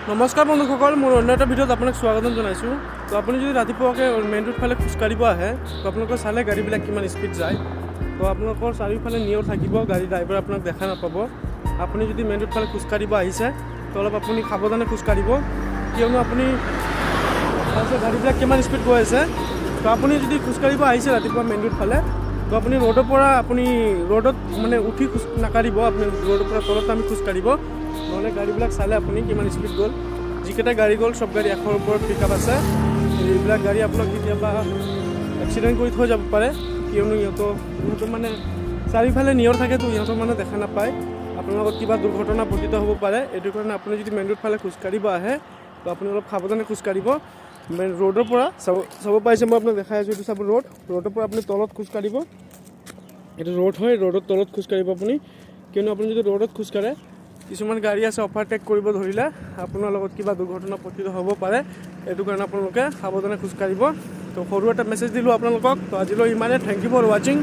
নমস্কাৰ বন্ধুসকল, মোৰ অন্য এটা ভিডিঅ'ত আপোনাক স্বাগতম জনাইছোঁ। তো আপুনি যদি ৰাতিপুৱাকৈ মেইন ৰোড ফালে খোজকাঢ়িব আহে, তো আপোনালোকে চালে গাড়ীবিলাক কিমান স্পীড যায়। তো আপোনালোকৰ চাৰিওফালে নিয়ৰ থাকিব, গাড়ী ড্ৰাইভাৰ আপোনাক দেখা নাপাব। আপুনি যদি মেইন ৰোড ফালে খোজকাঢ়িব আহিছে, তো অলপ আপুনি সাৱধানে খোজকাঢ়িব, কিয়নো আপুনি চাইছে গাড়ীবিলাক কিমান স্পীড গৈ আছে। তো আপুনি যদি খোজকাঢ়িব আহিছে ৰাতিপুৱা মেইন ৰোড ফালে, তো আপুনি ৰ'দৰ পৰা ৰ'দত মানে উঠি খোজ নাকাঢ়িব, আপুনি ৰ'দৰ পৰা তলত নামি খোজকাঢ়িব, নহ'লে গাড়ীবিলাক চালে আপুনি কিমান স্পীড গ'ল। যিকেইটা গাড়ী গ'ল চব গাড়ী 100ৰ ওপৰত পিক আপ আছে। এইবিলাক গাড়ী আপোনাক কেতিয়াবা এক্সিডেণ্ট কৰি থৈ যাব পাৰে, কিয়নো ইহঁতৰ মানে চাৰিওফালে নিয়ৰ থাকেতো, ইহঁতৰ মানে দেখা নাপায়, আপোনাৰ লগত কিবা দুৰ্ঘটনা পতিত হ'ব পাৰে। এইটো কাৰণে আপুনি যদি মেইন ৰোড ফালে খোজকাঢ়িব আহে, তো আপুনি অলপ সাৱধানে খোজকাঢ়িব। মেইন ৰ'ডৰ পৰা চাব পাৰিছে, মই আপোনাক দেখাই আছোঁ, এইটো চাব ৰ'ডৰ পৰা আপুনি তলত খোজকাঢ়িব। এইটো ৰ'ড হয়, ৰ'ডৰ তলত খোজকাঢ়িব আপুনি, কিয়নো আপুনি যদি ৰ'ডত খোজকাঢ়ে কিছুমান গাড়ী আছে অভাৰটেক কৰিব ধৰিলে আপোনাৰ লগত কিবা দুৰ্ঘটনা পতিত হ'ব পাৰে। এইটো কাৰণে আপোনালোকে সাৱধানে খোজকাঢ়িব। তো সৰু এটা মেছেজ দিলোঁ আপোনালোকক। তো আজিলৈ ইমানে। থেংক ইউ ফৰ ৱাচিং।